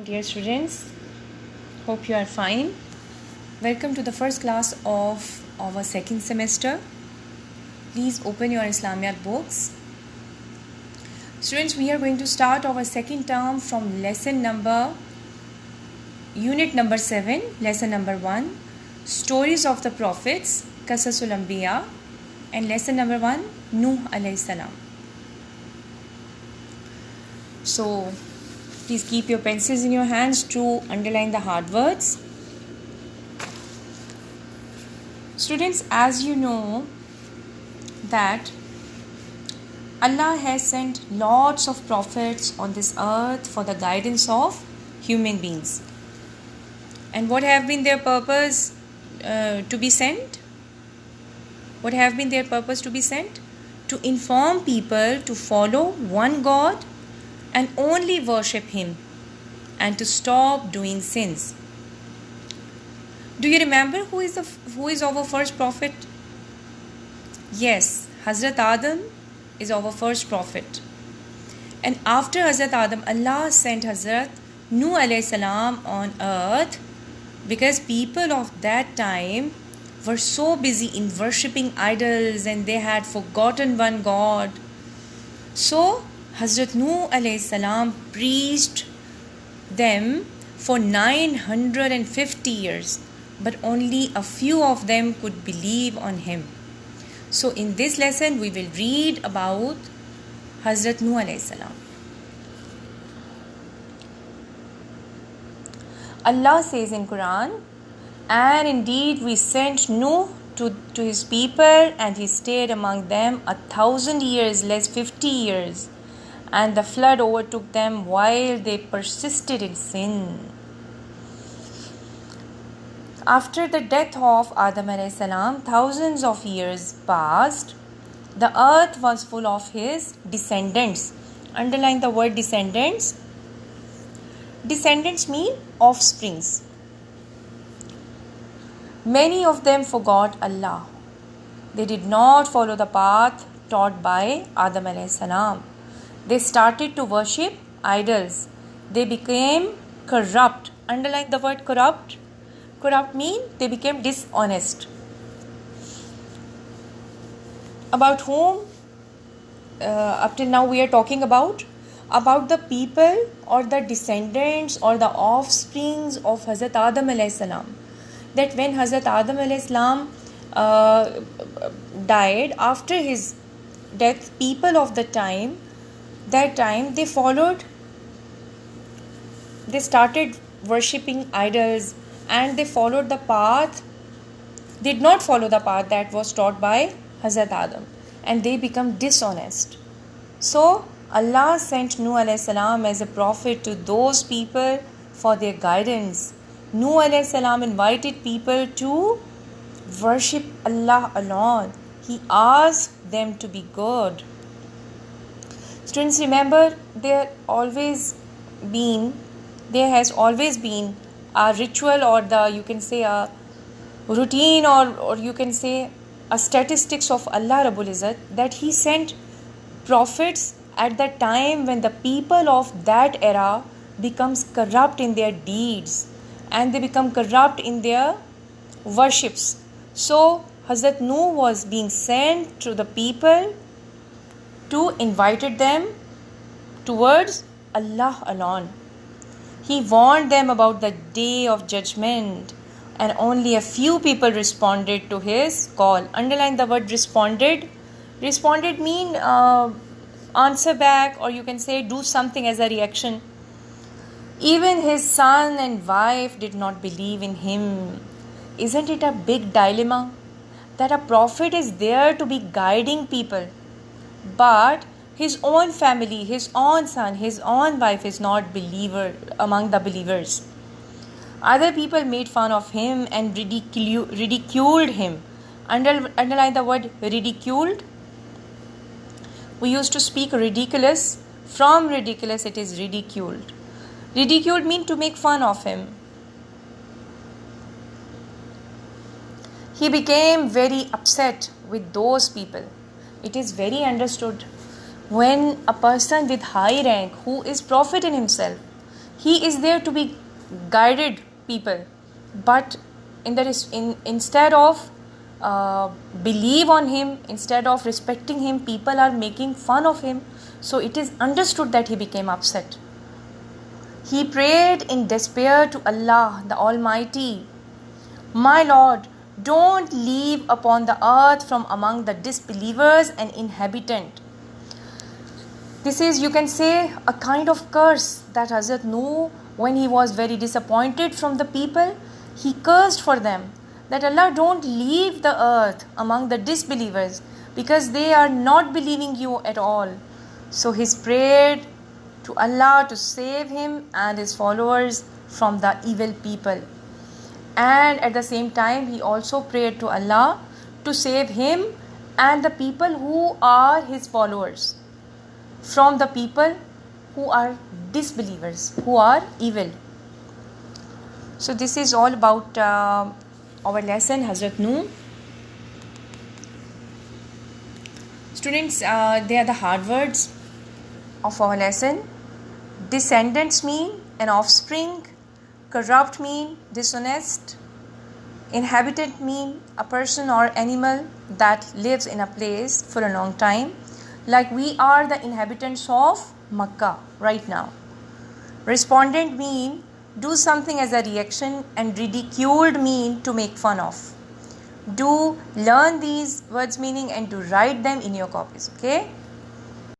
dear students. Hope you are fine. Welcome to the first class of our second semester. Please open your Islamiyat books. Students, we are going to start our second term from unit number 7, lesson number 1, Stories of the Prophets, Qasasul Anbiya, and lesson number 1, Nuh alayhi salam. So, please keep your pencils in your hands to underline the hard words. Students, as you know that Allah has sent lots of prophets on this earth for the guidance of human beings. And what have been their purpose to be sent? What have been their purpose to be sent? To inform people to follow one God and only worship Him, and to stop doing sins. Do you remember who is our first prophet? Yes, Hazrat Adam is our first prophet. And after Hazrat Adam, Allah sent Hazrat Nuh alayhi salam on earth, because people of that time were so busy in worshipping idols and they had forgotten one God. So Hazrat Nuh alayhi salam preached them for 950 years, but only a few of them could believe on him. So in this lesson we will read about Hazrat Nuh alayhi salam. Allah says in Quran, and indeed we sent Nuh to his people, and he stayed among them 1,000 years less 50 years. And the flood overtook them while they persisted in sin. After the death of Adam alayhi salam, thousands of years passed. The earth was full of his descendants. Underline the word descendants. Descendants mean offsprings. Many of them forgot Allah. They did not follow the path taught by Adam alayhi salam. They started to worship idols. They became corrupt. Underline the word corrupt. Corrupt means they became dishonest. About whom up till now we are talking about the people or the descendants or the offsprings of Hazrat Adam alayhi salam. That when Hazrat Adam alayhi salam died, after his death, people of the time they started worshipping idols, and they did not follow the path that was taught by Hazrat Adam, and they become dishonest. So Allah sent Nuh alayhi salam as a prophet to those people for their guidance. Nuh alayhi salam invited people to worship Allah alone. He asked them to be good. Students, remember, there has always been a ritual, or you can say a routine, or you can say a statistics of Allah Rabbul Izzat, that He sent prophets at the time when the people of that era becomes corrupt in their deeds and they become corrupt in their worships. So Hazrat Nuh was being sent to the people to invite them towards Allah alone. He warned them about the day of judgment, and only a few people responded to his call. Underline the word responded. Responded mean answer back, or you can say do something as a reaction. Even his son and wife did not believe in him. Isn't it a big dilemma that a prophet is there to be guiding people, but his own family, his own son, his own wife is not among the believers? Other people made fun of him and ridiculed him. Underline the word ridiculed. We used to speak ridiculous. From ridiculous it is ridiculed. Ridiculed means to make fun of him. He became very upset with those people. It is very understood when a person with high rank, who is prophet in himself, He is there to be guided people, but instead of believe on him, instead of respecting him, people are making fun of him. So it is understood that he became upset. He prayed in despair to Allah the Almighty, "My Lord, don't leave upon the earth from among the disbelievers an inhabitant." This is, you can say, a kind of curse that Hazrat Nuh, when he was very disappointed from the people, he cursed for them that Allah, don't leave the earth among the disbelievers because they are not believing you at all. So he prayed to Allah to save him and his followers from the evil people. And at the same time, he also prayed to Allah to save him and the people who are his followers from the people who are disbelievers, who are evil. So this is all about our lesson, Hazrat Nuh. Students, they are the hard words of our lesson. Descendants mean an offspring, corrupt mean dishonest, inhabitant mean a person or animal that lives in a place for a long time, like we are the inhabitants of Makkah right now. Respondent mean do something as a reaction, and ridiculed mean to make fun of. Do learn these words meaning and to write them in your copies, okay?